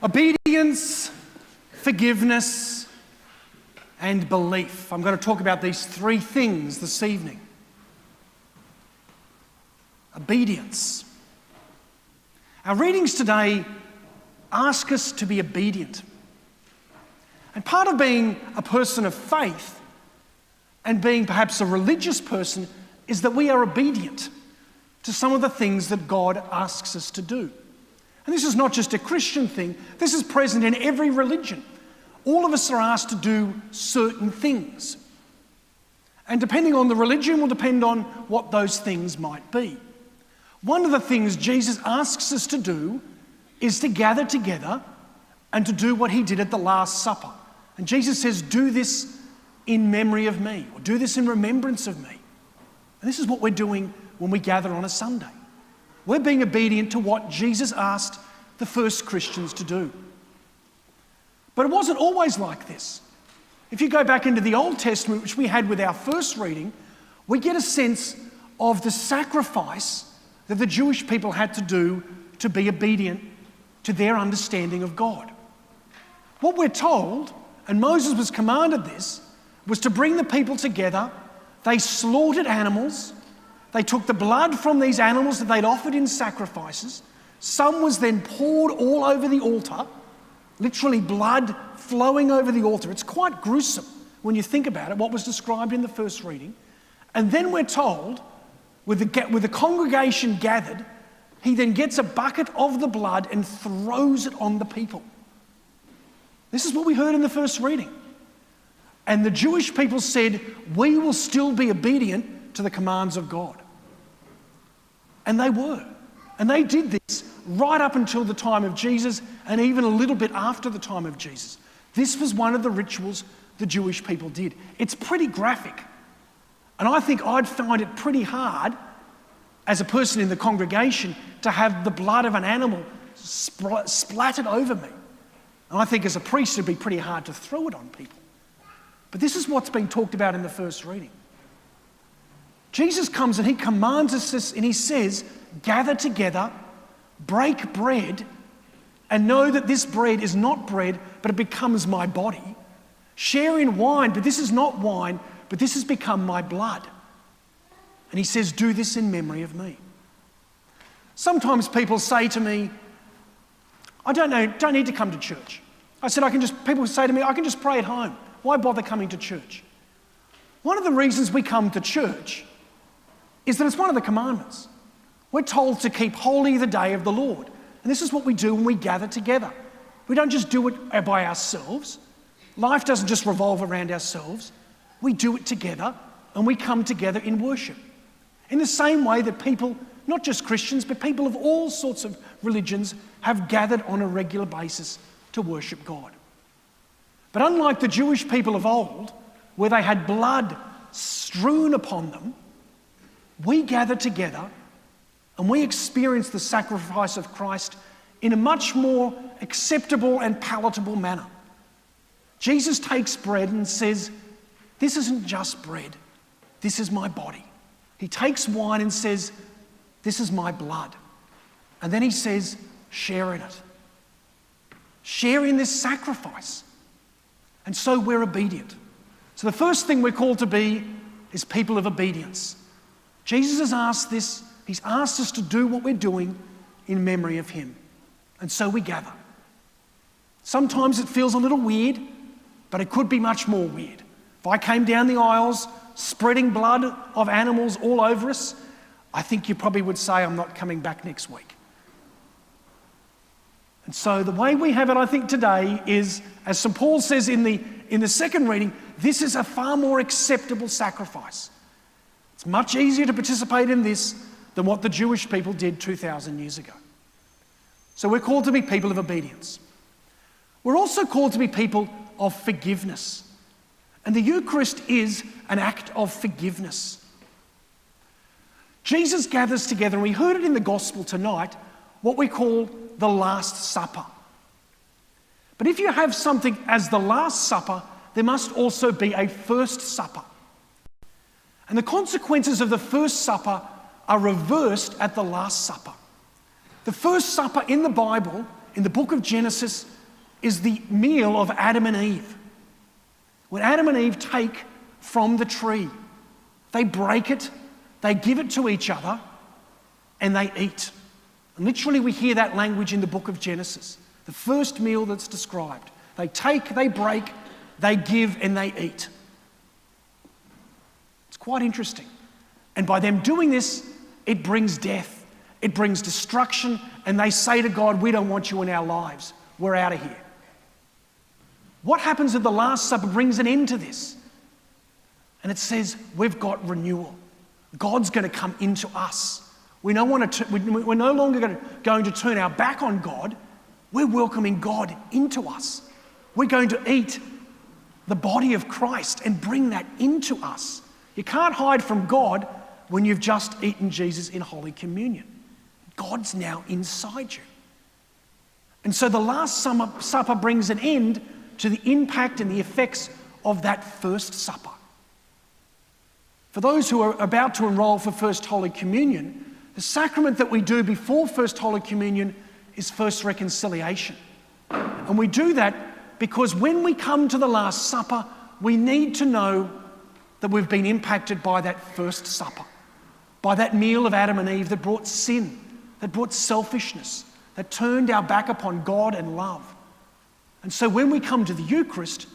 Obedience, forgiveness, and belief. I'm going to talk about these three things this evening. Obedience. Our readings today ask us to be obedient. And part of being a person of faith and being perhaps a religious person is that we are obedient to some of the things that God asks us to do. And this is not just a Christian thing, this is present in every religion. All of us are asked to do certain things. And depending on the religion will depend on what those things might be. One of the things Jesus asks us to do is to gather together and to do what he did at the Last Supper. And Jesus says, do this in memory of me, or do this in remembrance of me. And this is what we're doing when we gather on a Sunday. We're being obedient to what Jesus asked the first Christians to do. But it wasn't always like this. If you go back into the Old Testament, which we had with our first reading, we get a sense of the sacrifice that the Jewish people had to do to be obedient to their understanding of God. What we're told, and Moses was commanded this, was to bring the people together. They slaughtered animals. They took the blood from these animals that they'd offered in sacrifices. Some was then poured all over the altar, literally blood flowing over the altar. It's quite gruesome when you think about it, what was described in the first reading. And then we're told, with the congregation gathered, he then gets a bucket of the blood and throws it on the people. This is what we heard in the first reading. And the Jewish people said, we will still be obedient to the commands of God. And they were. And they did this right up until the time of Jesus and even a little bit after the time of Jesus. This was one of the rituals the Jewish people did. It's pretty graphic. And I think I'd find it pretty hard as a person in the congregation to have the blood of an animal splattered over me. And I think as a priest it'd be pretty hard to throw it on people. But this is what's being talked about in the first reading. Jesus comes and he commands us this, and he says, gather together, break bread, and know that this bread is not bread, but it becomes my body. Share in wine, but this is not wine, but this has become my blood. And he says, do this in memory of me. Sometimes people say to me, I don't need to come to church. I said, people say to me, I can just pray at home. Why bother coming to church? One of the reasons we come to church is that it's one of the commandments. We're told to keep holy the day of the Lord. And this is what we do when we gather together. We don't just do it by ourselves. Life doesn't just revolve around ourselves. We do it together, and we come together in worship. In the same way that people, not just Christians, but people of all sorts of religions have gathered on a regular basis to worship God. But unlike the Jewish people of old, where they had blood strewn upon them, we gather together and we experience the sacrifice of Christ in a much more acceptable and palatable manner. Jesus takes bread and says, this isn't just bread, this is my body. He takes wine and says, this is my blood. And then he says, share in it. Share in this sacrifice. And so we're obedient. So the first thing we're called to be is people of obedience. Jesus has asked this. He's asked us to do what we're doing in memory of him. And so we gather. Sometimes it feels a little weird, but it could be much more weird. If I came down the aisles spreading blood of animals all over us, I think you probably would say, I'm not coming back next week. And so the way we have it, I think, today is, as St. Paul says in the second reading, this is a far more acceptable sacrifice. It's much easier to participate in this than what the Jewish people did 2,000 years ago. So we're called to be people of obedience. We're also called to be people of forgiveness. And the Eucharist is an act of forgiveness. Jesus gathers together, and we heard it in the Gospel tonight, what we call the Last Supper. But if you have something as the Last Supper, there must also be a First Supper. And the consequences of the First Supper are reversed at the Last Supper. The First Supper in the Bible in the book of Genesis is the meal of Adam and Eve. When Adam and Eve take from the tree, they break it, they give it to each other, and they eat. And literally we hear that language in the book of Genesis, the first meal that's described. They take, they break, they give, and they eat. It's quite interesting. And by them doing this, it brings death, it brings destruction, and they say to God, we don't want you in our lives. We're out of here. What happens at the Last Supper brings an end to this. And it says, we've got renewal. God's going to come into us. We're no longer going to turn our back on God. We're welcoming God into us. We're going to eat the body of Christ and bring that into us. You can't hide from God when you've just eaten Jesus in Holy Communion. God's now inside you. And so the Last Supper brings an end to the impact and the effects of that first supper. For those who are about to enroll for First Holy Communion, the sacrament that we do before First Holy Communion is First Reconciliation. And we do that because when we come to the Last Supper, we need to know that we've been impacted by that First Supper, by that meal of Adam and Eve that brought sin, that brought selfishness, that turned our back upon God and love. And so when we come to the Eucharist,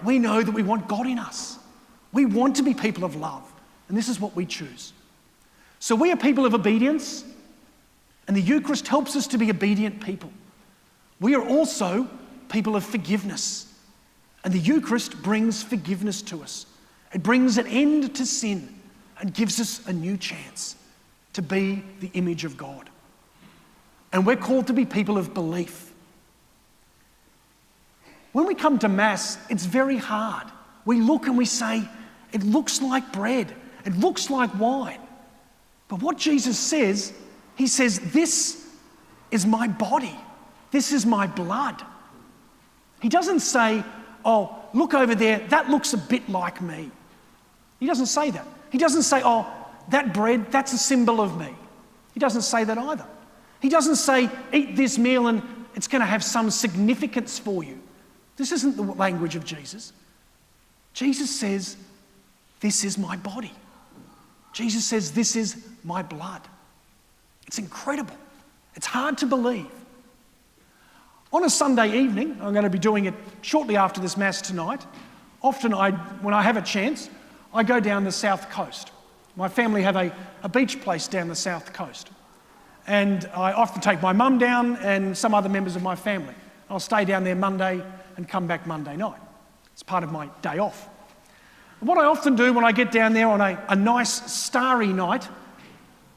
we know that we want God in us. We want to be people of love, and this is what we choose. So we are people of obedience, and the Eucharist helps us to be obedient people. We are also people of forgiveness, and the Eucharist brings forgiveness to us. It brings an end to sin and gives us a new chance to be the image of God. And we're called to be people of belief. When we come to Mass, it's very hard. We look and we say, it looks like bread. It looks like wine. But what Jesus says, he says, this is my body. This is my blood. He doesn't say, oh, look over there, that looks a bit like me. He doesn't say that. He doesn't say, oh, that bread, that's a symbol of me. He doesn't say that either. He doesn't say, eat this meal and it's going to have some significance for you. This isn't the language of Jesus. Jesus says, this is my body. Jesus says, this is my blood. It's incredible. It's hard to believe. On a Sunday evening, I'm going to be doing it shortly after this Mass tonight. Often when I have a chance, I go down the south coast. My family have a beach place down the south coast. And I often take my mum down and some other members of my family. I'll stay down there Monday and come back Monday night. It's part of my day off. And what I often do when I get down there on a nice starry night,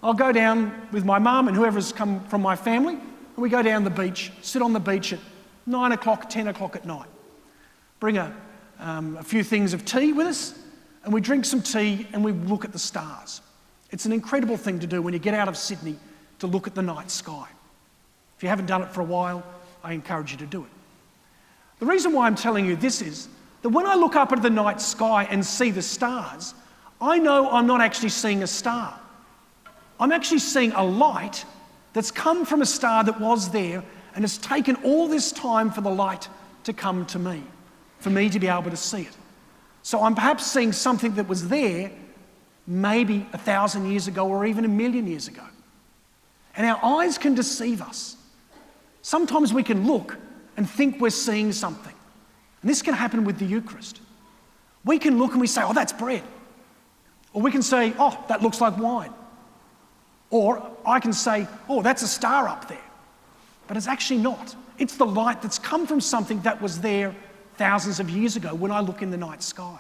I'll go down with my mum and whoever's come from my family, and we go down the beach, sit on the beach at 9 o'clock, 10 o'clock at night. Bring a few things of tea with us, and we drink some tea and we look at the stars. It's an incredible thing to do when you get out of Sydney to look at the night sky. If you haven't done it for a while, I encourage you to do it. The reason why I'm telling you this is that when I look up at the night sky and see the stars, I know I'm not actually seeing a star. I'm actually seeing a light that's come from a star that was there and has taken all this time for the light to come to me, for me to be able to see it. So I'm perhaps seeing something that was there maybe 1,000 years ago or even 1,000,000 years ago. And our eyes can deceive us. Sometimes we can look and think we're seeing something. And this can happen with the Eucharist. We can look and we say, oh, that's bread. Or we can say, oh, that looks like wine. Or I can say, oh, that's a star up there. But it's actually not. It's the light that's come from something that was there thousands of years ago when I look in the night sky.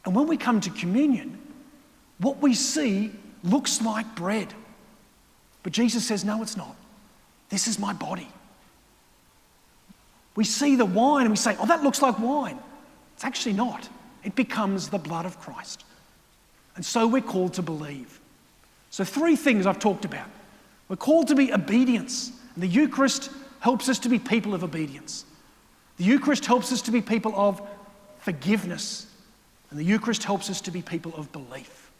And when we come to communion, what we see looks like bread. But Jesus says, no, it's not. This is my body. We see the wine and we say, oh, that looks like wine. It's actually not. It becomes the blood of Christ. And so we're called to believe. So 3 things I've talked about. We're called to be obedience. And the Eucharist helps us to be people of obedience. The Eucharist helps us to be people of forgiveness. And the Eucharist helps us to be people of belief.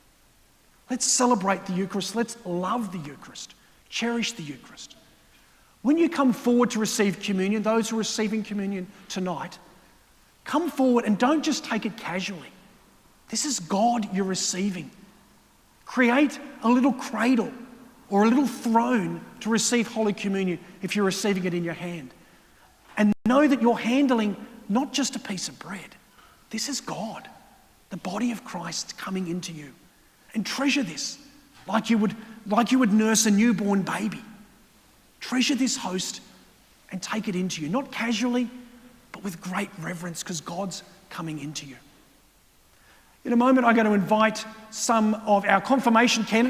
Let's celebrate the Eucharist. Let's love the Eucharist. Cherish the Eucharist. When you come forward to receive communion, those who are receiving communion tonight, come forward and don't just take it casually. This is God you're receiving. Create a little cradle or a little throne to receive Holy Communion if you're receiving it in your hand. And know that you're handling not just a piece of bread. This is God, the body of Christ coming into you. And treasure this like you would nurse a newborn baby. Treasure this host and take it into you, not casually, but with great reverence, because God's coming into you. In a moment, I'm going to invite some of our confirmation candidates